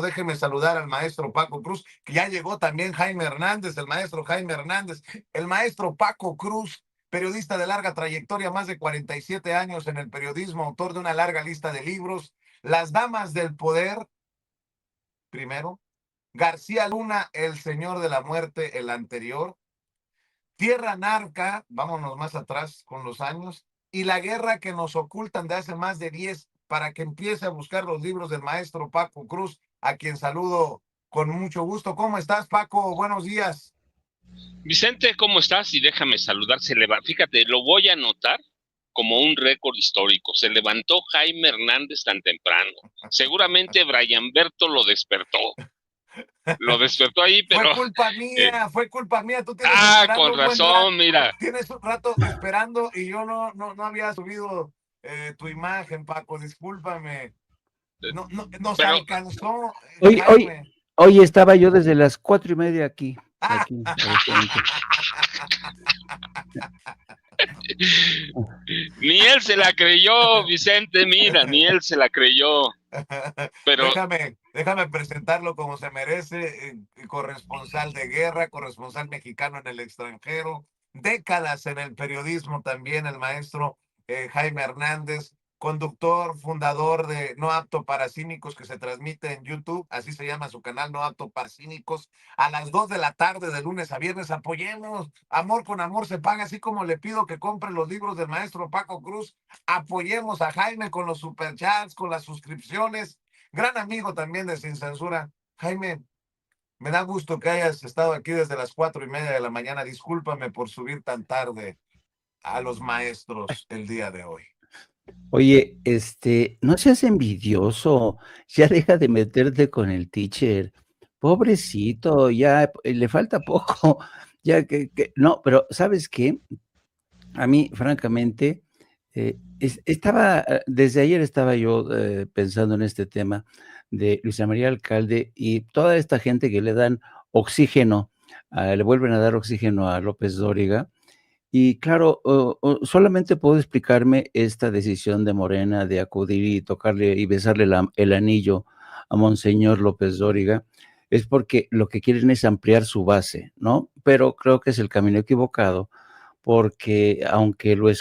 Déjeme saludar al maestro Paco Cruz, que ya llegó también Jaime Hernández, el maestro Jaime Hernández, el maestro Paco Cruz, periodista de larga trayectoria, más de 47 años en el periodismo, autor de una larga lista de libros, Las Damas del Poder, primero, García Luna, El Señor de la Muerte, el anterior, Tierra Narca, vámonos más atrás con los años, y La Guerra que nos ocultan de hace más de 10, para que empiece a buscar los libros del maestro Paco Cruz, a quien saludo con mucho gusto. ¿Cómo estás, Paco? Buenos días. Vicente, ¿cómo estás? Y déjame saludar. Fíjate, lo voy a anotar como un récord histórico. Se levantó Jaime Hernández tan temprano. Seguramente Brian Berto lo despertó. Lo despertó ahí, pero... eh, Fue culpa mía. Tú tienes esperando con un buen rato, razón, mira. tienes un rato esperando y yo no había subido tu imagen, Paco. Discúlpame. No, nos Pero alcanzó, Hoy, hoy, Jaime. hoy estaba yo desde las 4:30 aquí, presente. ni él se la creyó, Vicente, mira, ni él se la creyó. Pero déjame presentarlo como se merece, corresponsal de guerra, corresponsal mexicano en el extranjero, décadas en el periodismo también, el maestro Jaime Hernández, conductor, fundador de No Apto para Cínicos, que se transmite en YouTube, así se llama su canal, No Apto para Cínicos, a las 2 de la tarde de lunes a viernes. Apoyemos, amor con amor se paga, así como le pido que compre los libros del maestro Paco Cruz. Apoyemos a Jaime con los superchats, con las suscripciones. Gran amigo también de Sin Censura. Jaime, me da gusto que hayas estado aquí desde las 4:30 de la mañana. Discúlpame por subir tan tarde a los maestros el día de hoy. Oye, no seas envidioso, ya deja de meterte con el teacher. Pobrecito, ya le falta poco, ya no, pero ¿sabes qué? A mí, francamente, desde ayer estaba yo pensando en este tema de Luisa María Alcalde y toda esta gente que le dan oxígeno, le vuelven a dar oxígeno a López Dóriga. Y claro, solamente puedo explicarme esta decisión de Morena de acudir y tocarle y besarle el anillo a Monseñor López Dóriga, es porque lo que quieren es ampliar su base, ¿no? Pero creo que es el camino equivocado, porque aunque los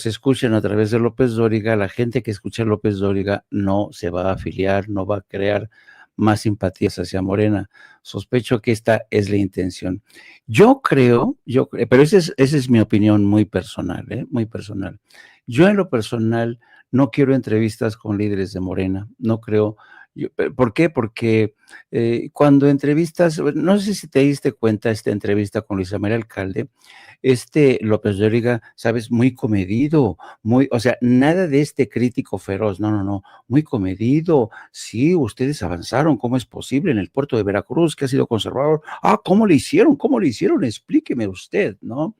escuchen a través de López Dóriga, la gente que escucha a López Dóriga no se va a afiliar, no va a crear más simpatías hacia Morena. Sospecho que esta es la intención. Pero esa es mi opinión muy personal, muy personal. Yo en lo personal no quiero entrevistas con líderes de Morena, no creo. ¿Por qué? Porque cuando entrevistas, no sé si te diste cuenta esta entrevista con Luisa María Alcalde, López Dóriga, sabes, muy comedido, o sea, nada de este crítico feroz, no, muy comedido. Sí, ustedes avanzaron, ¿cómo es posible en el puerto de Veracruz que ha sido conservador? Ah, ¿cómo le hicieron? ¿Cómo le hicieron? Explíqueme usted, ¿no?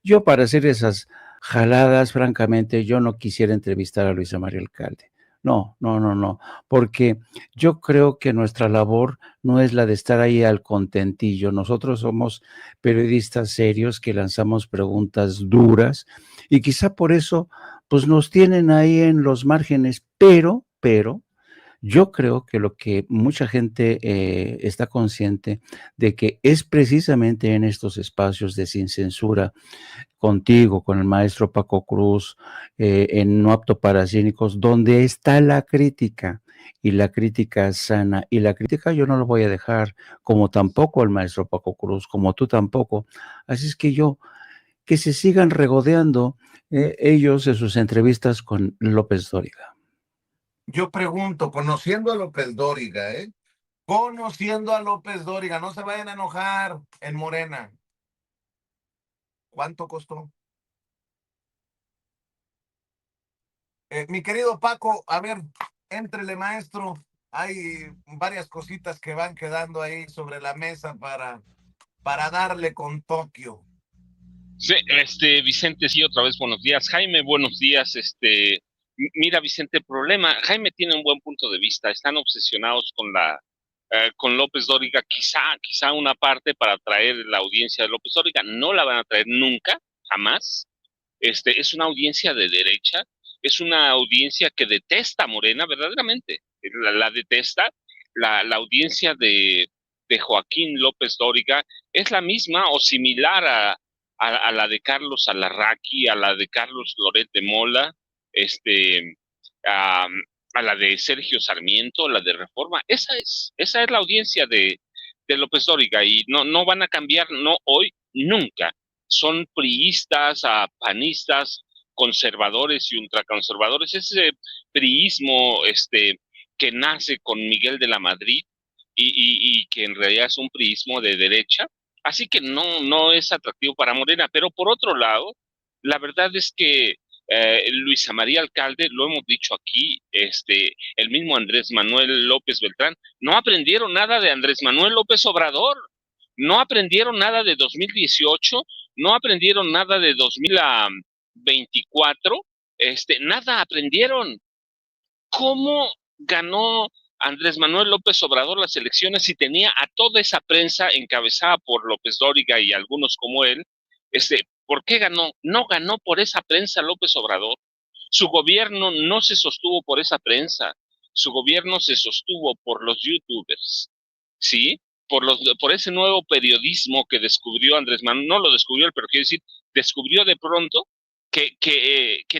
Yo para hacer esas jaladas, francamente, yo no quisiera entrevistar a Luisa María Alcalde. No, porque yo creo que nuestra labor no es la de estar ahí al contentillo. Nosotros somos periodistas serios que lanzamos preguntas duras y quizá por eso, pues nos tienen ahí en los márgenes, pero, yo creo que lo que mucha gente está consciente de que es precisamente en estos espacios de sin censura, contigo, con el maestro Paco Cruz, en No Apto para Cínicos, donde está la crítica y la crítica sana. Y la crítica yo no lo voy a dejar, como tampoco el maestro Paco Cruz, como tú tampoco. Así es que se sigan regodeando ellos en sus entrevistas con López Dóriga. Yo pregunto, conociendo a López Dóriga, conociendo a López Dóriga, no se vayan a enojar en Morena. ¿Cuánto costó? Mi querido Paco, a ver, éntrele, maestro. Hay varias cositas que van quedando ahí sobre la mesa para darle con Tokio. sí, Vicente, sí, otra vez buenos días. Jaime, buenos días. Mira, Vicente, el problema, Jaime tiene un buen punto de vista. Están obsesionados con López Dóriga, quizá una parte para atraer la audiencia de López Dóriga. No la van a traer nunca, jamás. Es una audiencia de derecha, es una audiencia que detesta a Morena, verdaderamente. La detesta. la audiencia de Joaquín López Dóriga es la misma o similar a la de Carlos Alarraqui, a la de Carlos Loret de Mola, este, a, a la de Sergio Sarmiento, la de Reforma. Esa es la audiencia de López Dóriga y no van a cambiar, no hoy, nunca. Son priistas, panistas, conservadores y ultraconservadores. Ese priismo que nace con Miguel de la Madrid y que en realidad es un priismo de derecha. Así que no es atractivo para Morena. Pero por otro lado, la verdad es que Luisa María Alcalde, lo hemos dicho aquí, el mismo Andrés Manuel López Beltrán, no aprendieron nada de Andrés Manuel López Obrador, no aprendieron nada de 2018, no aprendieron nada de 2024, nada aprendieron. ¿Cómo ganó Andrés Manuel López Obrador las elecciones si tenía a toda esa prensa encabezada por López Dóriga y algunos como él? ¿Por qué ganó? No ganó por esa prensa López Obrador. Su gobierno no se sostuvo por esa prensa. Su gobierno se sostuvo por los youtubers, ¿sí? Por ese nuevo periodismo que descubrió Andrés Manuel, no lo descubrió él, pero quiero decir, descubrió de pronto que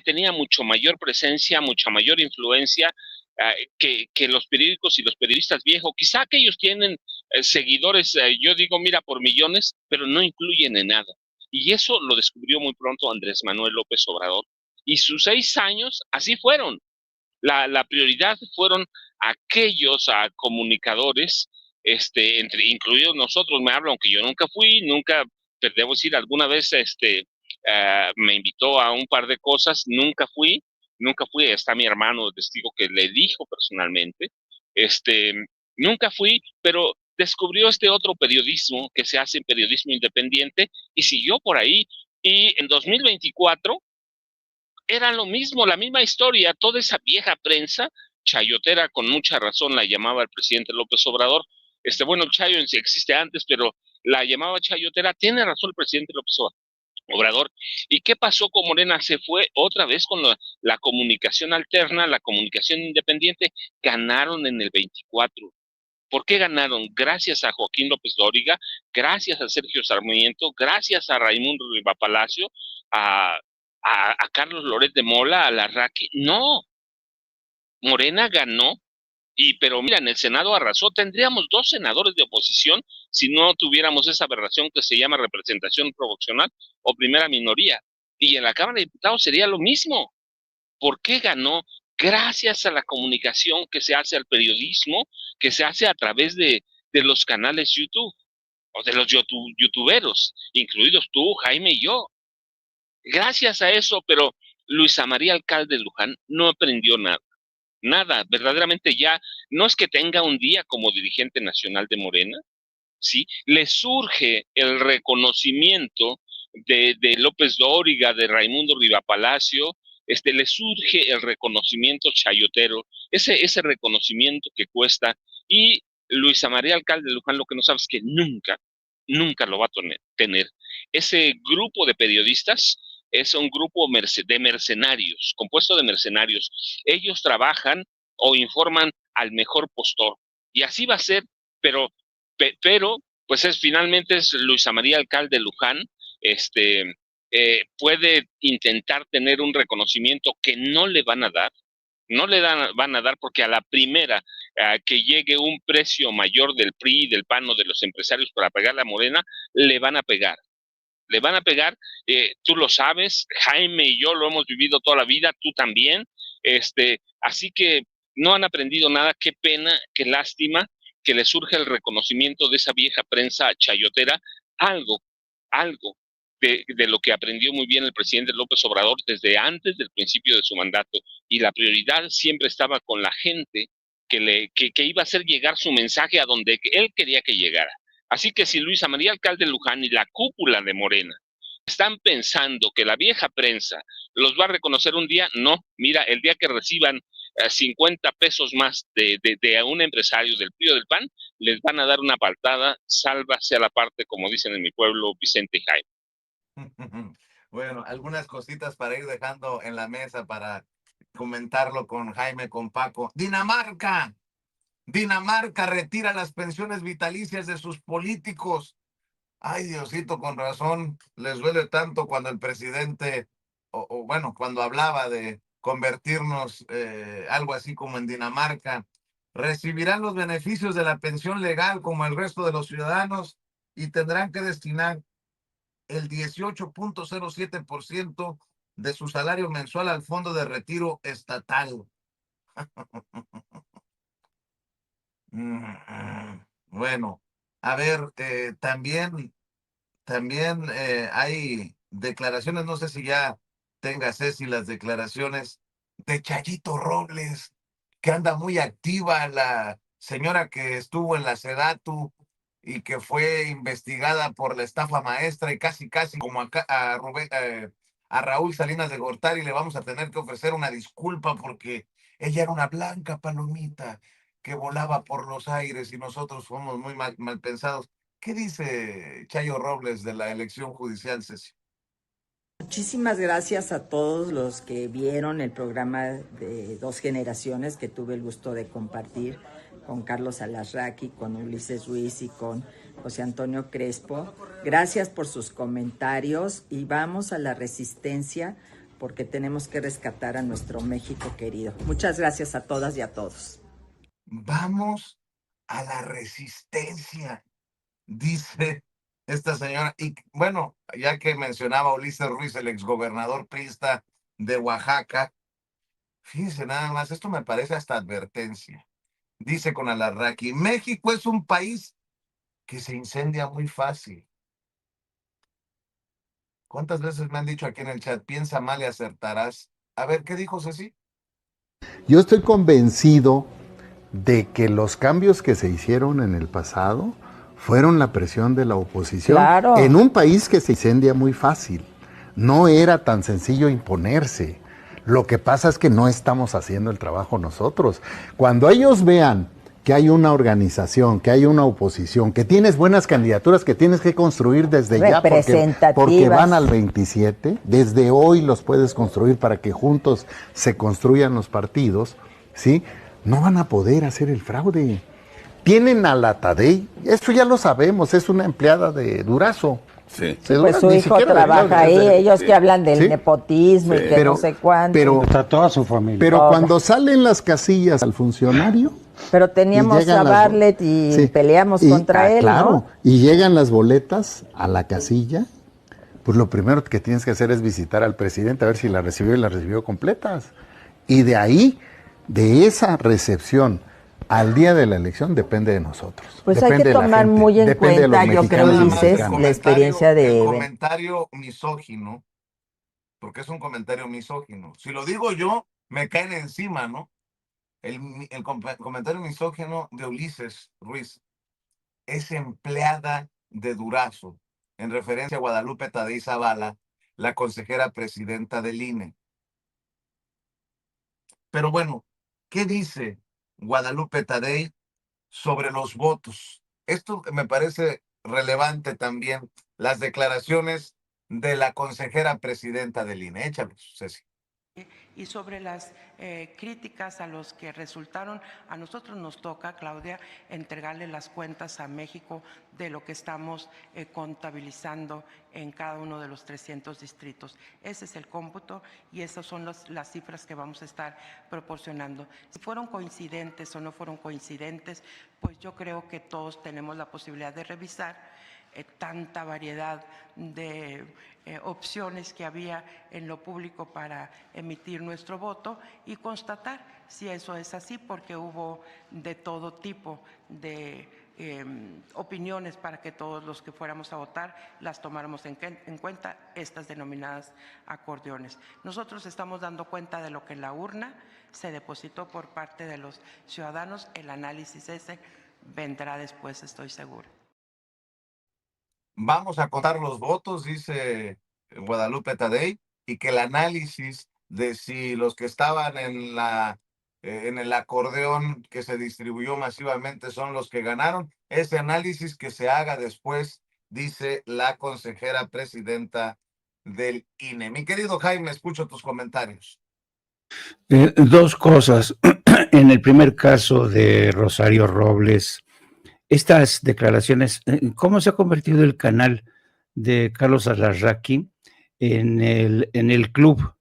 tenía mucho mayor presencia, mucha mayor influencia que los periódicos y los periodistas viejos. Quizá que ellos tienen seguidores, yo digo, mira, por millones, pero no incluyen en nada. Y eso lo descubrió muy pronto Andrés Manuel López Obrador. Y sus 6 años así fueron. La prioridad fueron aquellos comunicadores, incluidos nosotros, me hablo, aunque yo nunca fui, nunca, pero debo decir, alguna vez me invitó a un par de cosas, nunca fui, está mi hermano testigo que le dijo personalmente, este, nunca fui, pero descubrió este otro periodismo que se hace en periodismo independiente y siguió por ahí. Y en 2024 era lo mismo, la misma historia, toda esa vieja prensa, chayotera, con mucha razón la llamaba el presidente López Obrador. Bueno, el chayo existe antes, pero la llamaba chayotera. Tiene razón el presidente López Obrador. ¿Y qué pasó con Morena? Se fue otra vez con la comunicación alterna, la comunicación independiente. Ganaron en el 24. ¿Por qué ganaron? Gracias a Joaquín López Dóriga, gracias a Sergio Sarmiento, gracias a Raimundo Riva Palacio, a, a Carlos Loret de Mola, a Larraqui. No, Morena ganó, pero mira, en el Senado arrasó. Tendríamos 2 senadores de oposición si no tuviéramos esa aberración que se llama representación proporcional o primera minoría. Y en la Cámara de Diputados sería lo mismo. ¿Por qué ganó? Gracias a la comunicación que se hace al periodismo, que se hace a través de los canales YouTube, o de los youtuberos, incluidos tú, Jaime y yo. Gracias a eso, pero Luisa María Alcalde de Luján no aprendió nada. Nada, verdaderamente ya, no es que tenga un día como dirigente nacional de Morena, ¿sí? Le surge el reconocimiento de López Dóriga, de Raimundo Riva Palacio, le surge el reconocimiento chayotero, ese reconocimiento que cuesta, y Luisa María Alcalde de Luján lo que no sabe es que nunca lo va a tener. Ese grupo de periodistas es un grupo de mercenarios, compuesto de mercenarios. Ellos trabajan o informan al mejor postor. Y así va a ser, pero pues finalmente es Luisa María Alcalde Luján, puede intentar tener un reconocimiento que no le van a dar, van a dar porque a la primera que llegue un precio mayor del PRI, del PAN o de los empresarios para pegarle a Morena, le van a pegar. Le van a pegar, tú lo sabes, Jaime y yo lo hemos vivido toda la vida, tú también, así que no han aprendido nada, qué pena, qué lástima que le surge el reconocimiento de esa vieja prensa chayotera, algo de lo que aprendió muy bien el presidente López Obrador desde antes del principio de su mandato, y la prioridad siempre estaba con la gente que iba a hacer llegar su mensaje a donde él quería que llegara. Así que si Luisa María Alcalde Luján y la cúpula de Morena están pensando que la vieja prensa los va a reconocer un día, no, mira, el día que reciban 50 pesos más de un empresario del PRI o del PAN, les van a dar una paltada, sálvase a la parte, como dicen en mi pueblo, Vicente y Jaime. Bueno, algunas cositas para ir dejando en la mesa para comentarlo con Jaime, con Paco. Dinamarca. Dinamarca retira las pensiones vitalicias de sus políticos. Ay, Diosito, con razón les duele tanto cuando el presidente, bueno, cuando hablaba de convertirnos algo así como en Dinamarca. Recibirán los beneficios de la pensión legal como el resto de los ciudadanos y tendrán que destinar el 18.07% de su salario mensual al fondo de retiro estatal. Bueno, a ver, también hay declaraciones, no sé si ya tenga Ceci las declaraciones de Chayito Robles, que anda muy activa, la señora que estuvo en la Sedatu y que fue investigada por la estafa maestra y casi como a Raúl Salinas de Gortari le vamos a tener que ofrecer una disculpa porque ella era una blanca palomita que volaba por los aires y nosotros fuimos muy mal pensados. ¿Qué dice Chayo Robles de la elección judicial, Ceci? Muchísimas gracias a todos los que vieron el programa de Dos Generaciones que tuve el gusto de compartir con Carlos Alarraqui, con Ulises Ruiz y con José Antonio Crespo. Gracias por sus comentarios y vamos a la resistencia porque tenemos que rescatar a nuestro México querido. Muchas gracias a todas y a todos. Vamos a la resistencia, dice esta señora. Y bueno, ya que mencionaba Ulises Ruiz, el exgobernador priista de Oaxaca, fíjense nada más, esto me parece hasta advertencia. Dice con Alarraqui, México es un país que se incendia muy fácil. ¿Cuántas veces me han dicho aquí en el chat, piensa mal y acertarás? A ver, ¿qué dijo Ceci? Yo estoy convencido de que los cambios que se hicieron en el pasado fueron la presión de la oposición. Claro. En un país que se incendia muy fácil. No era tan sencillo imponerse. Lo que pasa es que no estamos haciendo el trabajo nosotros. Cuando ellos vean que hay una organización, que hay una oposición, que tienes buenas candidaturas que tienes que construir desde ya, porque van al 27, desde hoy los puedes construir para que juntos se construyan los partidos, ¿sí? No van a poder hacer el fraude. Tienen a la Tadei, esto ya lo sabemos, es una empleada de Durazo. Sí. Pues su hijo trabaja ahí, ellos que hablan del nepotismo y que no sé cuánto. Pero Está toda su familia. Pero cuando salen las casillas al funcionario... Pero teníamos a Bartlett y peleamos contra él, claro, ¿no? Y llegan las boletas a la casilla, pues lo primero que tienes que hacer es visitar al presidente a ver si la recibió y las recibió completas. Y de ahí, de esa recepción al día de la elección, depende de nosotros. Pues depende hay que tomar muy en cuenta, yo creo, Ulises, la experiencia de... El comentario misógino, porque es un comentario misógino. Si lo digo yo, me caen encima, ¿no? El comentario misógino de Ulises Ruiz es empleada de Durazo, en referencia a Guadalupe Tadei Zavala, la consejera presidenta del INE. Pero bueno, ¿qué dice Guadalupe Tadei sobre los votos? Esto me parece relevante también, las declaraciones de la consejera presidenta del INE. Échalos, Ceci. Y sobre las críticas a los que resultaron, a nosotros nos toca, Claudia, entregarle las cuentas a México de lo que estamos contabilizando en cada uno de los 300 distritos. Ese es el cómputo y esas son las cifras que vamos a estar proporcionando. Si fueron coincidentes o no fueron coincidentes, pues yo creo que todos tenemos la posibilidad de revisar tanta variedad de opciones que había en lo público para emitir nuestro voto y constatar si eso es así, porque hubo de todo tipo de opiniones para que todos los que fuéramos a votar las tomáramos en cuenta, estas denominadas acordeones. Nosotros estamos dando cuenta de lo que en la urna se depositó por parte de los ciudadanos. El análisis ese vendrá después, estoy segura. Vamos a contar los votos, dice Guadalupe Tadei, y que el análisis de si los que estaban en el acordeón que se distribuyó masivamente son los que ganaron, ese análisis que se haga después, dice la consejera presidenta del INE. Mi querido Jaime, escucho tus comentarios. Dos cosas. en el primer caso de Rosario Robles, estas declaraciones, ¿cómo se ha convertido el canal de Carlos Alarraqui en el club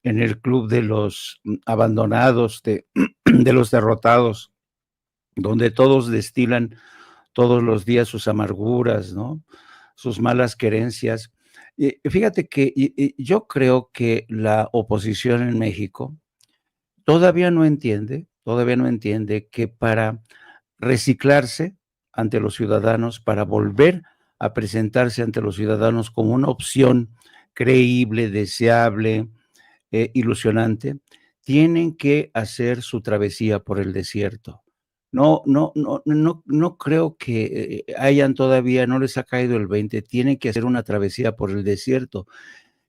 de los abandonados, de los derrotados, donde todos destilan todos los días sus amarguras, ¿no? Sus malas querencias. Fíjate que yo creo que la oposición en México todavía no entiende que para reciclarse ante los ciudadanos, para volver a presentarse ante los ciudadanos como una opción creíble, deseable, ilusionante, tienen que hacer su travesía por el desierto. No creo que hayan todavía, no les ha caído el 20, tienen que hacer una travesía por el desierto,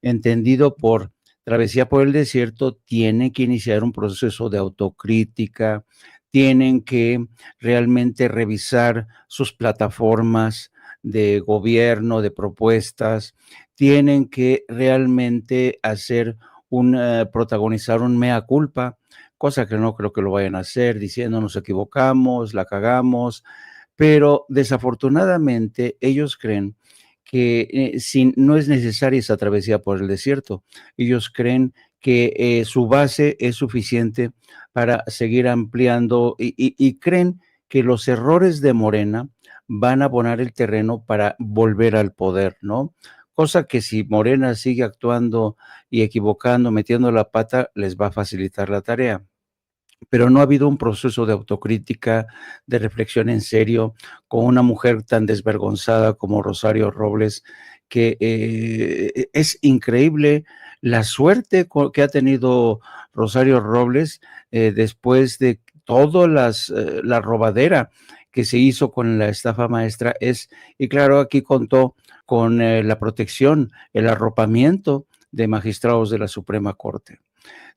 entendido por travesía por el desierto, tienen que iniciar un proceso de autocrítica, tienen que realmente revisar sus plataformas de gobierno, de propuestas, tienen que realmente hacer protagonizar un mea culpa, cosa que no creo que lo vayan a hacer, diciendo nos equivocamos, la cagamos, pero desafortunadamente ellos creen que no es necesaria esa travesía por el desierto. Ellos creen que su base es suficiente para seguir ampliando y creen que los errores de Morena van a abonar el terreno para volver al poder, ¿no? Cosa que si Morena sigue actuando y equivocando, metiendo la pata, les va a facilitar la tarea, pero no ha habido un proceso de autocrítica, de reflexión en serio, con una mujer tan desvergonzada como Rosario Robles, que es increíble la suerte que ha tenido Rosario Robles después de toda la robadera que se hizo con la estafa maestra. Y claro, aquí contó con la protección, el arropamiento de magistrados de la Suprema Corte.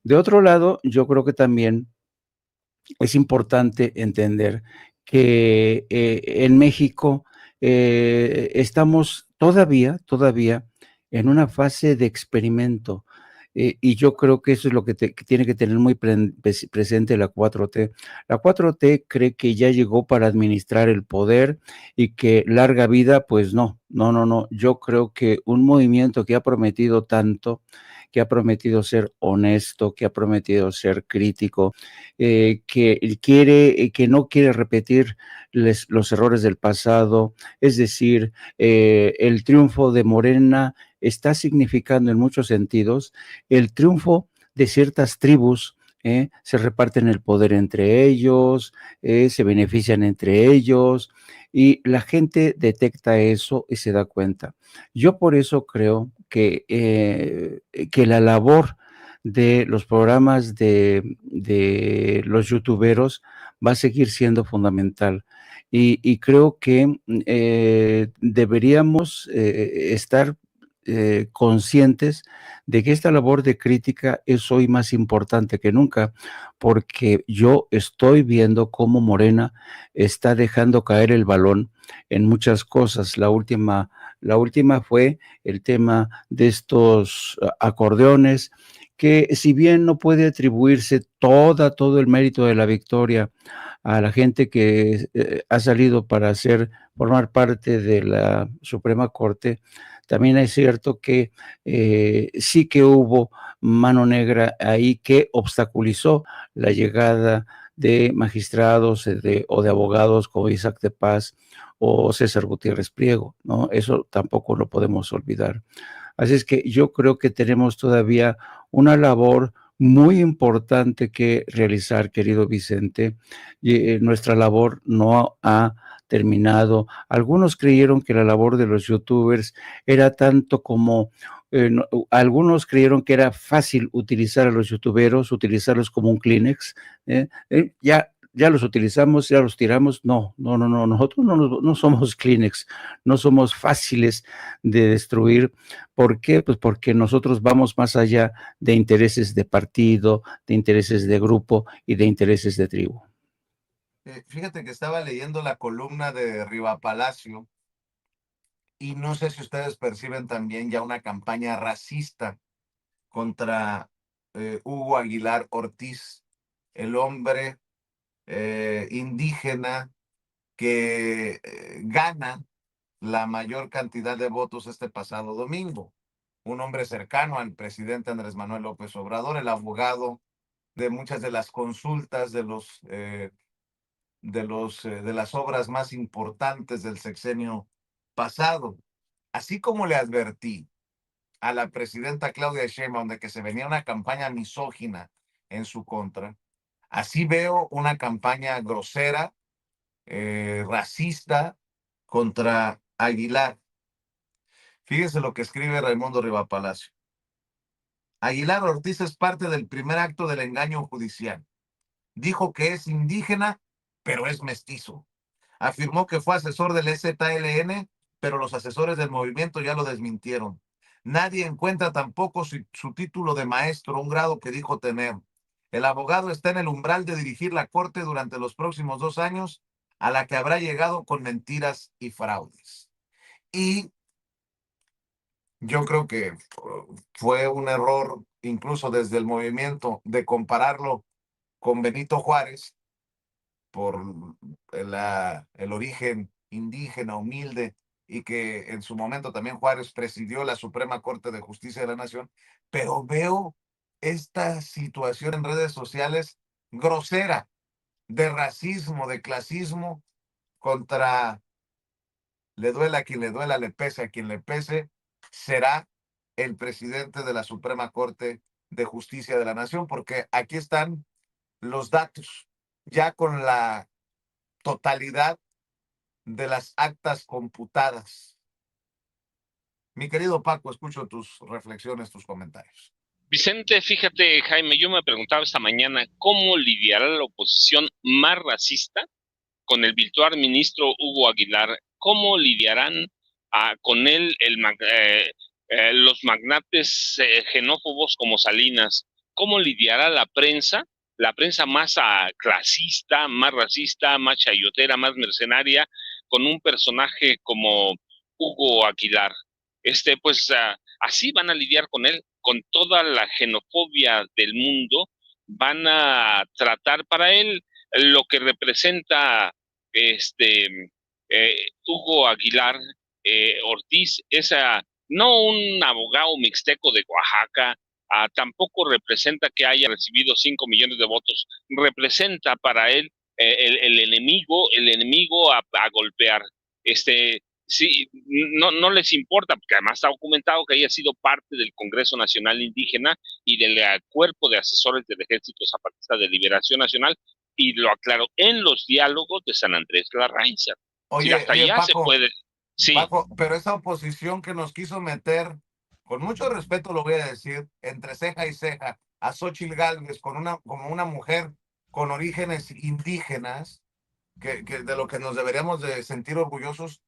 De otro lado, yo creo que también es importante entender que en México estamos todavía en una fase de experimento. Y yo creo que eso es lo que tiene que tener muy presente la 4T. La 4T cree que ya llegó para administrar el poder y que larga vida, pues no. Yo creo que un movimiento que ha prometido tanto, que ha prometido ser honesto, que ha prometido ser crítico, que no quiere repetir los errores del pasado, es decir, el triunfo de Morena está significando en muchos sentidos el triunfo de ciertas tribus. Se reparten el poder entre ellos, se benefician entre ellos y la gente detecta eso y se da cuenta. Yo por eso creo que la labor de los programas de los youtuberos va a seguir siendo fundamental. Y creo que deberíamos estar conscientes de que esta labor de crítica es hoy más importante que nunca, porque yo estoy viendo cómo Morena está dejando caer el balón en muchas cosas. La última fue el tema de estos acordeones, que si bien no puede atribuirse todo el mérito de la victoria a la gente que ha salido para formar parte de la Suprema Corte, también es cierto que sí que hubo mano negra ahí que obstaculizó la llegada de magistrados o de abogados como Isaac de Paz o César Gutiérrez Priego, ¿no? Eso tampoco lo podemos olvidar. Así es que yo creo que tenemos todavía una labor muy importante que realizar, querido Vicente. Y, nuestra labor no ha terminado. Algunos creyeron que la labor de los youtubers era tanto como algunos creyeron que era fácil utilizar a los youtuberos, utilizarlos como un Kleenex. Ya los utilizamos, ya los tiramos. No, nosotros no somos Kleenex, no somos fáciles de destruir. ¿Por qué? Pues porque nosotros vamos más allá de intereses de partido, de intereses de grupo y de intereses de tribu. Fíjate que estaba leyendo la columna de Riva Palacio y no sé si ustedes perciben también ya una campaña racista contra Hugo Aguilar Ortiz, el hombre indígena que gana la mayor cantidad de votos este pasado domingo. Un hombre cercano al presidente Andrés Manuel López Obrador, el abogado de muchas de las consultas de las obras más importantes del sexenio pasado. Así como le advertí a la presidenta Claudia Sheinbaum de que se venía una campaña misógina en su contra, así veo una campaña grosera, racista contra Aguilar. Fíjese lo que escribe Raimundo Rivapalacio. Aguilar Ortiz es parte del primer acto del engaño judicial. Dijo que es indígena, pero es mestizo. Afirmó que fue asesor del EZLN, pero los asesores del movimiento ya lo desmintieron. Nadie encuentra tampoco su título de maestro, un grado que dijo tener. El abogado está en el umbral de dirigir la corte durante los próximos 2 años, a la que habrá llegado con mentiras y fraudes. Y yo creo que fue un error, incluso desde el movimiento, de compararlo con Benito Juárez por el origen indígena, humilde, y que en su momento también Juárez presidió la Suprema Corte de Justicia de la Nación, pero veo esta situación en redes sociales grosera, de racismo, de clasismo, contra, le duela a quien le duela, le pese a quien le pese, será el presidente de la Suprema Corte de Justicia de la Nación, porque aquí están los datos, ya con la totalidad de las actas computadas. Mi querido Paco, escucho tus reflexiones, tus comentarios. Vicente, fíjate, Jaime, yo me preguntaba esta mañana cómo lidiará la oposición más racista con el virtual ministro Hugo Aguilar. ¿Cómo lidiarán con él los magnates xenófobos como Salinas? ¿Cómo lidiará la prensa más clasista, más racista, más chayotera, más mercenaria, con un personaje como Hugo Aguilar? Pues así van a lidiar con él, con toda la xenofobia del mundo, van a tratar para él lo que representa Hugo Aguilar Ortiz, no un abogado mixteco de Oaxaca, tampoco representa que haya recibido 5 millones de votos, representa para él el enemigo a golpear. Sí, no les importa, porque además está documentado que haya sido parte del Congreso Nacional Indígena y del cuerpo de asesores del Ejército Zapatista de Liberación Nacional, y lo aclaró en los diálogos de San Andrés Larraín. Sí, hasta allá se Paco, puede. Sí. Paco, pero esa oposición que nos quiso meter, con mucho respeto lo voy a decir, entre ceja y ceja, a Xóchitl Gálvez como una mujer con orígenes indígenas, que de lo que nos deberíamos de sentir orgullosos,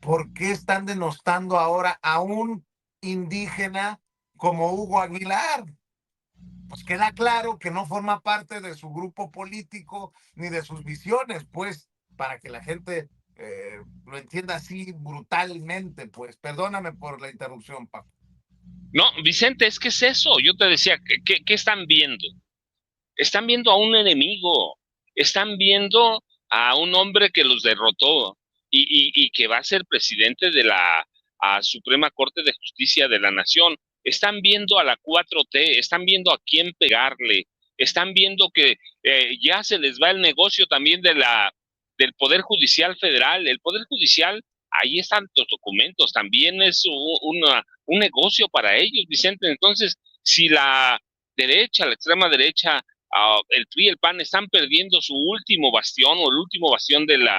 ¿por qué están denostando ahora a un indígena como Hugo Aguilar? Pues queda claro que no forma parte de su grupo político ni de sus visiones, pues, para que la gente lo entienda así brutalmente, pues. Perdóname por la interrupción, Paco. No, Vicente, es que es eso. Yo te decía, ¿qué están viendo? Están viendo a un enemigo, están viendo a un hombre que los derrotó y que va a ser presidente de la Suprema Corte de Justicia de la Nación. Están viendo a la 4T, están viendo a quién pegarle, están viendo que ya se les va el negocio también del Poder Judicial Federal. El Poder Judicial, ahí están los documentos, también es un negocio para ellos, Vicente. Entonces, si la extrema derecha, el PRI y el PAN están perdiendo su último bastión o el último bastión del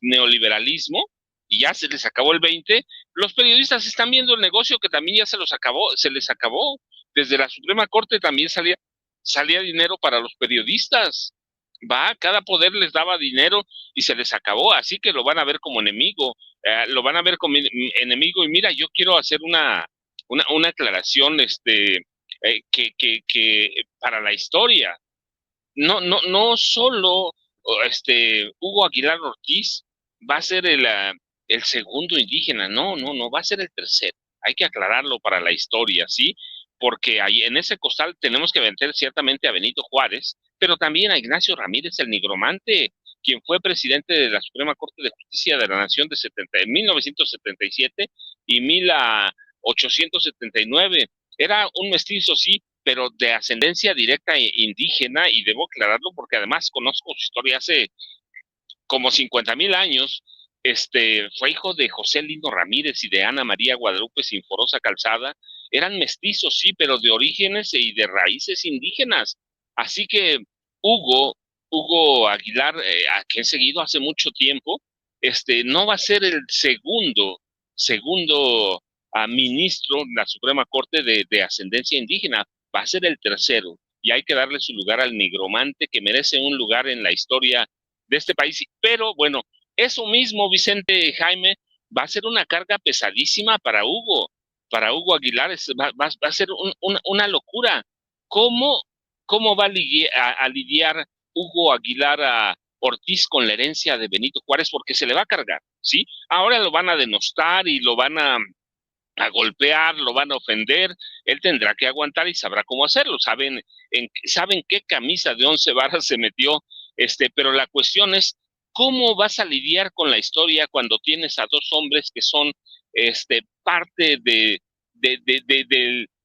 neoliberalismo y ya se les acabó el 20, los periodistas están viendo el negocio que también ya se les acabó. Desde la Suprema Corte también salía dinero para los periodistas. Cada poder les daba dinero y se les acabó, así que lo van a ver como enemigo, lo van a ver como enemigo. Y mira, yo quiero hacer una aclaración, que para la historia, no solo Hugo Aguilar Ortiz va a ser el segundo indígena, no, va a ser el tercero. Hay que aclararlo para la historia, ¿sí? porque ahí en ese costal tenemos que meter ciertamente a Benito Juárez, pero también a Ignacio Ramírez, el nigromante, quien fue presidente de la Suprema Corte de Justicia de la Nación de 1977 y 1879. Era un mestizo, sí, pero de ascendencia directa indígena, y debo aclararlo porque además conozco su historia hace como 50,000 años. Fue hijo de José Lino Ramírez y de Ana María Guadalupe Sinforosa Calzada. Eran mestizos, sí, pero de orígenes y de raíces indígenas. Así que Hugo Aguilar, a quien he seguido hace mucho tiempo, no va a ser el segundo ministro de la Suprema Corte de ascendencia indígena, va a ser el tercero. Y hay que darle su lugar al nigromante, que merece un lugar en la historia de este país. Pero bueno, eso mismo, Vicente, Jaime, va a ser una carga pesadísima para Hugo Aguilar. Va a ser una locura. ¿Cómo, cómo va a lidiar Hugo Aguilar a Ortiz con la herencia de Benito Juárez? Porque se le va a cargar, ¿sí? Ahora lo van a denostar y lo van a golpear, lo van a ofender. Él tendrá que aguantar y sabrá cómo hacerlo. Saben qué camisa de 11 varas se metió. Pero la cuestión es, ¿cómo vas a lidiar con la historia cuando tienes a dos hombres que son parte de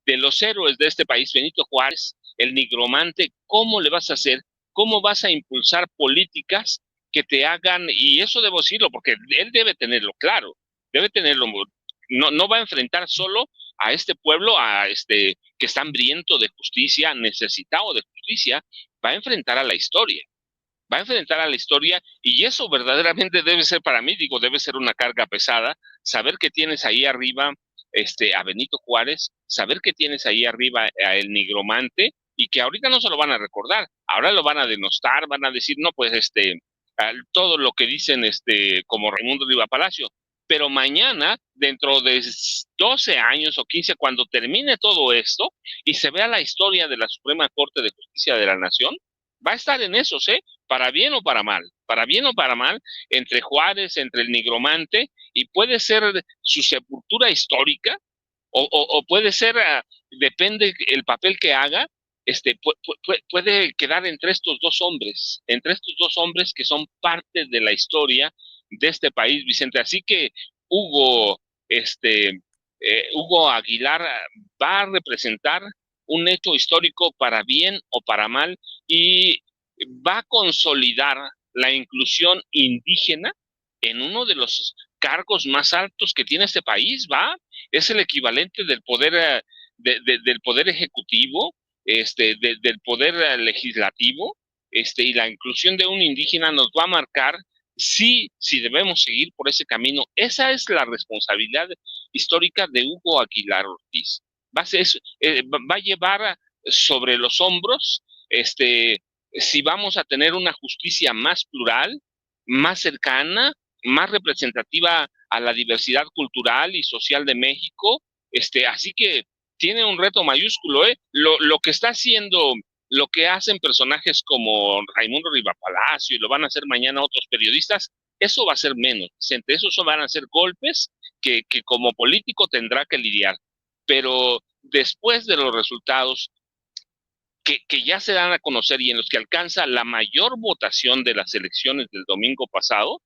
los héroes de este país? Benito Juárez, el nigromante. ¿Cómo le vas a hacer? ¿Cómo vas a impulsar políticas que te hagan? Y eso debo decirlo, porque él debe tenerlo claro, debe tenerlo. No va a enfrentar solo a este pueblo, que está hambriento de justicia, necesitado de justicia. Va a enfrentar a la historia. Va a enfrentar a la historia, y eso verdaderamente debe ser, para mí, digo, debe ser una carga pesada, saber que tienes ahí arriba a Benito Juárez, saber que tienes ahí arriba a el nigromante, y que ahorita no se lo van a recordar, ahora lo van a denostar, van a decir, no, pues todo lo que dicen como Raimundo Riva Palacio. Pero mañana, dentro de 12 años o 15, cuando termine todo esto y se vea la historia de la Suprema Corte de Justicia de la Nación, va a estar en esos, para bien o para mal, entre Juárez, entre el nigromante, y puede ser su sepultura histórica, o puede ser, depende el papel que haga, puede quedar entre estos dos hombres que son parte de la historia de este país, Vicente. Así que Hugo, Hugo Aguilar va a representar un hecho histórico para bien o para mal, y va a consolidar la inclusión indígena en uno de los cargos más altos que tiene este país. Es el equivalente del poder, del poder ejecutivo, del poder legislativo, y la inclusión de un indígena nos va a marcar si debemos seguir por ese camino. Esa es la responsabilidad histórica de Hugo Aguilar Ortiz. Va a llevar sobre los hombros, si vamos a tener una justicia más plural, más cercana, más representativa a la diversidad cultural y social de México. Así que tiene un reto mayúsculo, lo que está haciendo, lo que hacen personajes como Raimundo Riva Palacio, y lo van a hacer mañana otros periodistas, eso va a ser menos, Vicente. Esos van a ser golpes que como político tendrá que lidiar. Pero después de los resultados que ya se dan a conocer y en los que alcanza la mayor votación de las elecciones del domingo pasado,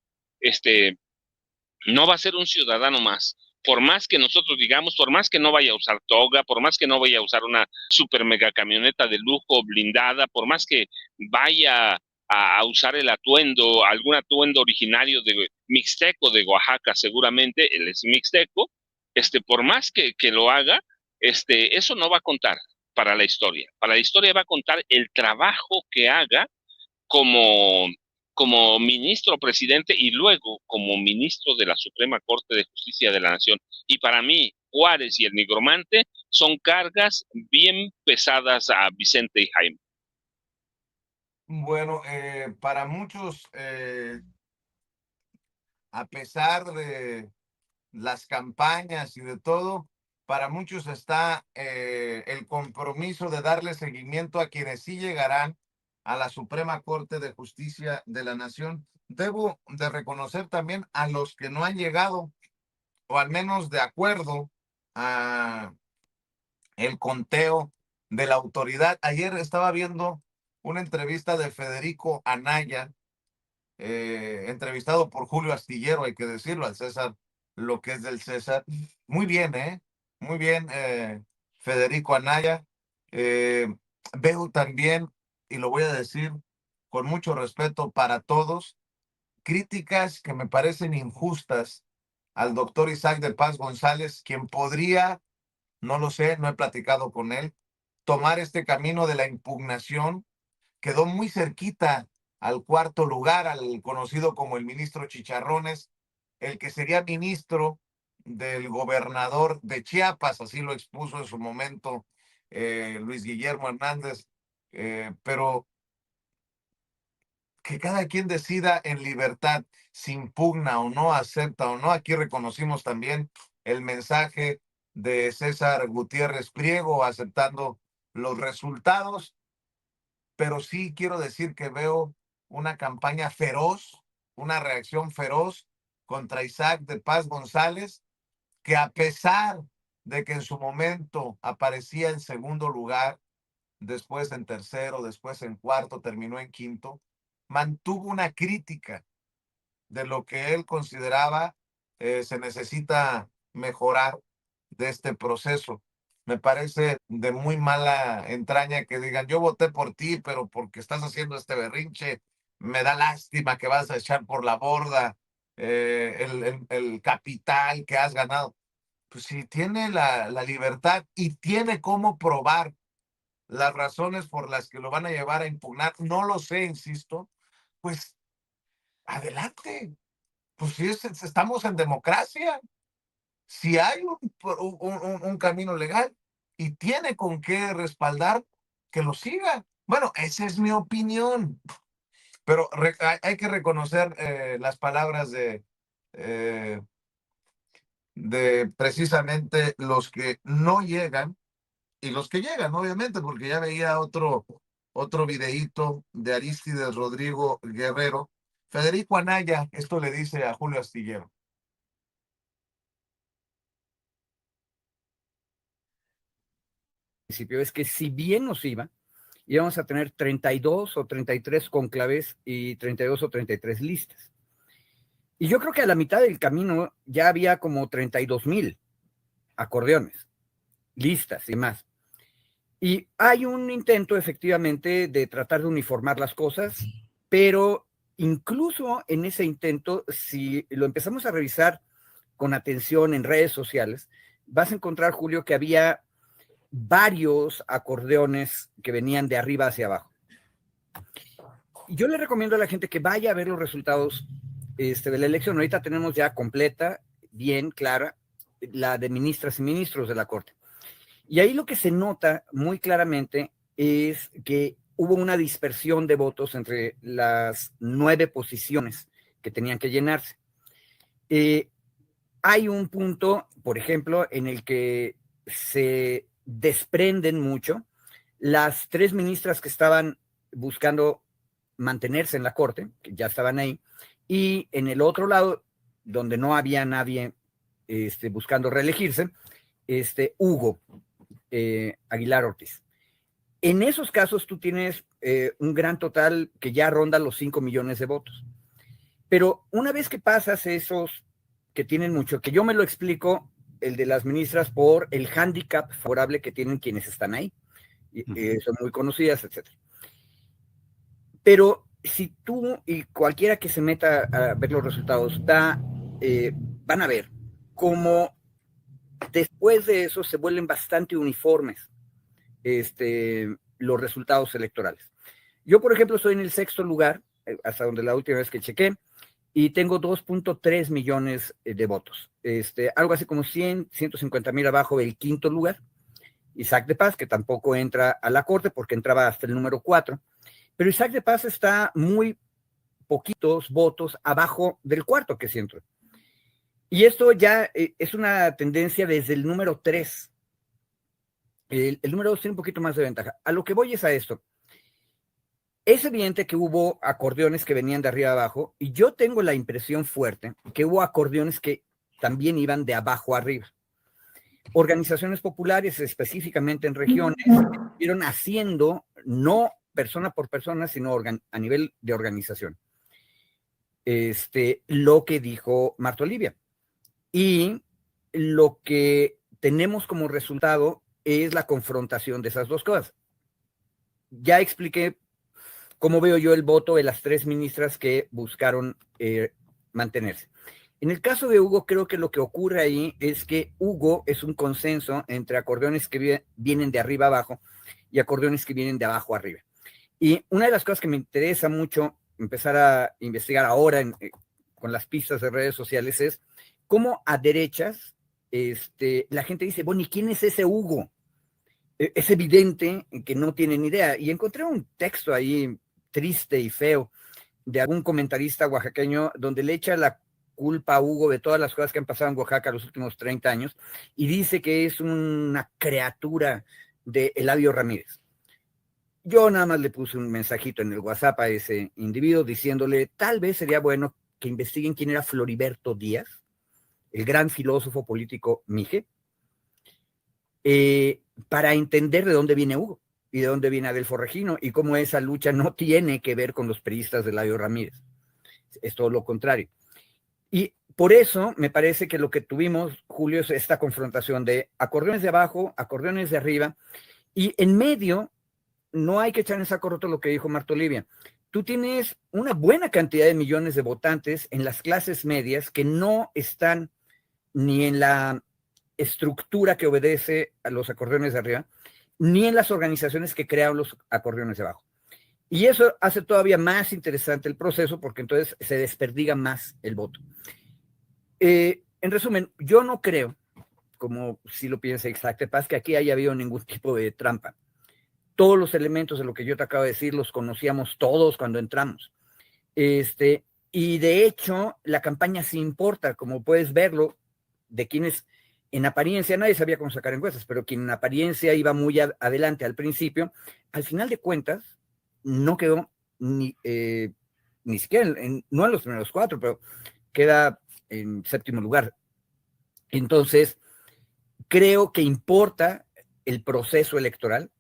no va a ser un ciudadano más. Por más que nosotros digamos, por más que no vaya a usar toga, por más que no vaya a usar una super mega camioneta de lujo blindada, por más que vaya a usar el atuendo, algún atuendo originario de Mixteco, de Oaxaca, seguramente, él es mixteco, por más que lo haga, eso no va a contar para la historia. Para la historia va a contar el trabajo que haga como ministro presidente y luego como ministro de la Suprema Corte de Justicia de la Nación. Y para mí, Juárez y el nigromante son cargas bien pesadas a Vicente y Jaime. Bueno, para muchos, a pesar de las campañas y de todo, para muchos está el compromiso de darle seguimiento a quienes sí llegarán a la Suprema Corte de Justicia de la Nación. Debo de reconocer también a los que no han llegado, o al menos de acuerdo a el conteo de la autoridad. Ayer estaba viendo una entrevista de Federico Anaya, entrevistado por Julio Astillero, hay que decirlo, al César lo que es del César. Muy bien, muy bien, Federico Anaya. Veo también, y lo voy a decir con mucho respeto para todos, críticas que me parecen injustas al doctor Isaac de Paz González, quien podría, no lo sé, no he platicado con él, tomar este camino de la impugnación. Quedó muy cerquita al cuarto lugar, al conocido como el ministro Chicharrones, el que sería ministro del gobernador de Chiapas, así lo expuso en su momento Luis Guillermo Hernández, pero que cada quien decida en libertad si impugna o no, acepta o no. Aquí reconocimos también el mensaje de César Gutiérrez Priego aceptando los resultados, pero sí quiero decir que veo una campaña feroz, una reacción feroz contra Isaac de Paz González, que a pesar de que en su momento aparecía en segundo lugar, después en tercero, después en cuarto, terminó en quinto, mantuvo una crítica de lo que él consideraba se necesita mejorar de este proceso. Me parece de muy mala entraña que digan, yo voté por ti, pero porque estás haciendo este berrinche, me da lástima que vas a echar por la borda el capital que has ganado. Pues si tiene la libertad y tiene cómo probar las razones por las que lo van a llevar a impugnar, no lo sé, insisto, pues adelante. Pues si estamos en democracia, si hay un camino legal y tiene con qué respaldar, que lo siga. Bueno, esa es mi opinión, pero hay que reconocer las palabras eh, de precisamente los que no llegan y los que llegan, obviamente, porque ya veía otro videíto de Arístides Rodrigo Guerrero. Federico Anaya, esto le dice a Julio Astillero. Es que si bien nos iba, íbamos a tener 32 o 33 conclaves y 32 o 33 listas. Y yo creo que a la mitad del camino ya había como 32,000 acordeones, listas y más. Y hay un intento efectivamente de tratar de uniformar las cosas, pero incluso en ese intento, si lo empezamos a revisar con atención en redes sociales, vas a encontrar, Julio, que había varios acordeones que venían de arriba hacia abajo. Yo le recomiendo a la gente que vaya a ver los resultados de la elección. Ahorita tenemos ya completa, bien clara, la de ministras y ministros de la Corte. Y ahí lo que se nota muy claramente es que hubo una dispersión de votos entre las 9 posiciones que tenían que llenarse. Hay un punto, por ejemplo, en el que se desprenden mucho las 3 ministras que estaban buscando mantenerse en la Corte, que ya estaban ahí, y en el otro lado, donde no había nadie buscando reelegirse, Hugo Aguilar Ortiz. En esos casos tú tienes un gran total que ya ronda los 5 millones de votos. Pero una vez que pasas esos que tienen mucho, que yo me lo explico, el de las ministras, por el hándicap favorable que tienen quienes están ahí, son muy conocidas, etc. Pero si tú y cualquiera que se meta a ver los resultados van a ver cómo después de eso se vuelven bastante uniformes los resultados electorales. Yo, por ejemplo, estoy en el 6º lugar, hasta donde la última vez que chequé, y tengo 2.3 millones de votos. Algo así como 150,000 abajo del 5º lugar. Isaac de Paz, que tampoco entra a la Corte porque entraba hasta el número 4. Pero Isaac de Paz está muy poquitos votos abajo del 4º que sí entró. Y esto ya es una tendencia desde el número 3. El número 2 tiene un poquito más de ventaja. A lo que voy es a esto. Es evidente que hubo acordeones que venían de arriba a abajo, y yo tengo la impresión fuerte que hubo acordeones que también iban de abajo a arriba. Organizaciones populares, específicamente en regiones, estuvieron haciendo, no persona por persona, sino a nivel de organización, lo que dijo Marta Olivia. Y lo que tenemos como resultado es la confrontación de esas dos cosas. Ya expliqué cómo veo yo el voto de las 3 ministras que buscaron mantenerse. En el caso de Hugo, creo que lo que ocurre ahí es que Hugo es un consenso entre acordeones que vienen de arriba abajo y acordeones que vienen de abajo arriba. Y una de las cosas que me interesa mucho empezar a investigar ahora con las pistas de redes sociales es cómo a derechas la gente dice, bueno, ¿y quién es ese Hugo? Es evidente que no tienen idea. Y encontré un texto ahí triste y feo de algún comentarista oaxaqueño donde le echa la culpa a Hugo de todas las cosas que han pasado en Oaxaca los últimos 30 años y dice que es una criatura de Eladio Ramírez. Yo nada más le puse un mensajito en el WhatsApp a ese individuo diciéndole, tal vez sería bueno que investiguen quién era Floriberto Díaz, el gran filósofo político mije, para entender de dónde viene Hugo y de dónde viene Adelfo Regino y cómo esa lucha no tiene que ver con los priistas de Eladio Ramírez. Es todo lo contrario. Y por eso me parece que lo que tuvimos, Julio, es esta confrontación de acordeones de abajo, acordeones de arriba, y en medio no hay que echar en saco roto lo que dijo Marta Olivia. Tú tienes una buena cantidad de millones de votantes en las clases medias que no están ni en la estructura que obedece a los acordeones de arriba, ni en las organizaciones que crean los acordeones de abajo. Y eso hace todavía más interesante el proceso porque entonces se desperdiga más el voto. En resumen, yo no creo, como si lo piensa Isaac Paz, que aquí haya habido ningún tipo de trampa. Todos los elementos de lo que yo te acabo de decir los conocíamos todos cuando entramos. Y de hecho, la campaña sí importa, como puedes verlo, de quienes en apariencia, nadie sabía cómo sacar encuestas, pero quien en apariencia iba muy adelante al principio, al final de cuentas, no quedó ni siquiera, no en los primeros 4, pero queda en 7º lugar. Entonces, creo que importa el proceso electoral,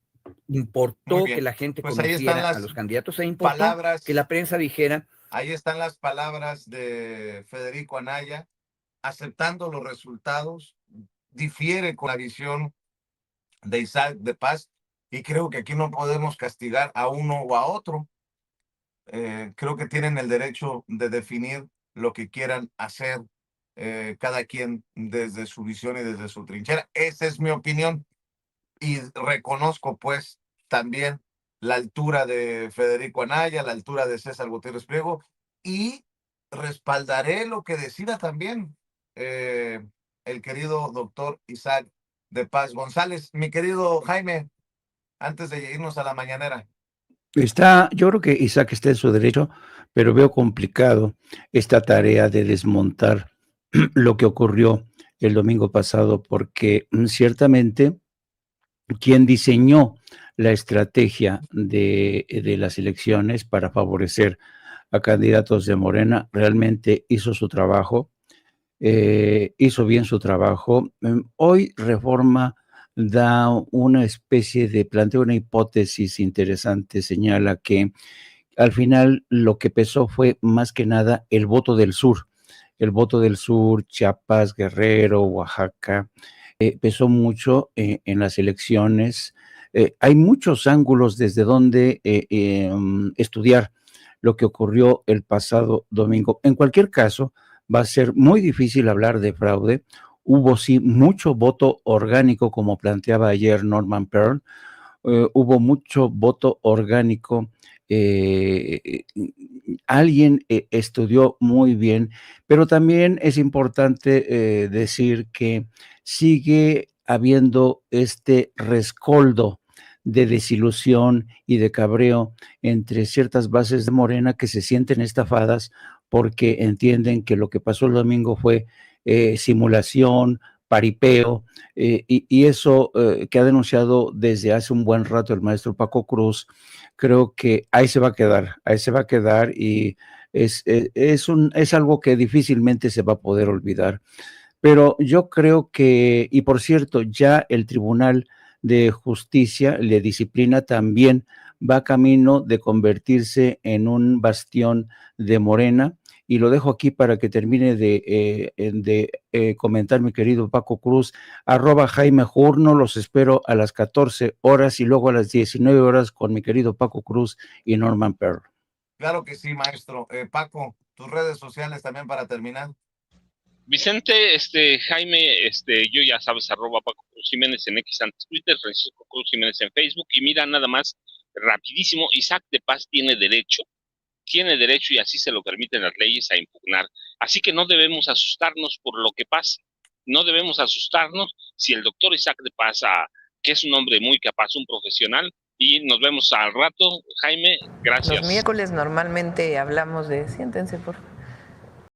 importó que la gente pues conociera a los candidatos, e importó que la prensa dijera. Ahí están las palabras de Federico Anaya, aceptando los resultados, difiere con la visión de Isaac de Paz, y creo que aquí no podemos castigar a uno o a otro. Creo que tienen el derecho de definir lo que quieran hacer, cada quien desde su visión y desde su trinchera. Esa es mi opinión, y reconozco pues también la altura de Federico Anaya, la altura de César Gutiérrez Priego, y respaldaré lo que decida también el querido doctor Isaac de Paz González. Mi querido Jaime, antes de irnos a la mañanera. Yo creo que Isaac está en su derecho, pero veo complicado esta tarea de desmontar lo que ocurrió el domingo pasado, porque ciertamente quien diseñó la estrategia de las elecciones para favorecer a candidatos de Morena realmente hizo su trabajo, hizo bien su trabajo. Hoy Reforma da una especie de, plantea una hipótesis interesante, señala que al final lo que pesó fue más que nada el voto del sur, Chiapas, Guerrero, Oaxaca, pesó mucho en las elecciones. Hay muchos ángulos desde donde estudiar lo que ocurrió el pasado domingo. En cualquier caso, va a ser muy difícil hablar de fraude. Hubo sí mucho voto orgánico, como planteaba ayer Norman Pearl. Hubo mucho voto orgánico. Alguien estudió muy bien, pero también es importante decir que sigue habiendo este rescoldo de desilusión y de cabreo entre ciertas bases de Morena que se sienten estafadas porque entienden que lo que pasó el domingo fue simulación, paripeo, y eso que ha denunciado desde hace un buen rato el maestro Paco Cruz, creo que ahí se va a quedar y es algo que difícilmente se va a poder olvidar. Pero yo creo que, y por cierto, ya el Tribunal de Justicia, de Disciplina, también va camino de convertirse en un bastión de Morena, y lo dejo aquí para que termine de comentar mi querido Paco Cruz, @Jaime Journo, los espero a las 14 horas y luego a las 19 horas con mi querido Paco Cruz y Norman Perl. Claro que sí, maestro. Paco, tus redes sociales también para terminar. Vicente, Jaime, yo ya sabes, @Paco Cruz Jiménez en X antes Twitter, Francisco Cruz Jiménez en Facebook, y mira, nada más, rapidísimo, Isaac de Paz tiene derecho, y así se lo permiten las leyes, a impugnar. Así que no debemos asustarnos por lo que pase, no debemos asustarnos si el doctor Isaac de Paz, que es un hombre muy capaz, un profesional, y nos vemos al rato. Jaime, gracias. Los miércoles normalmente hablamos de, siéntense por favor.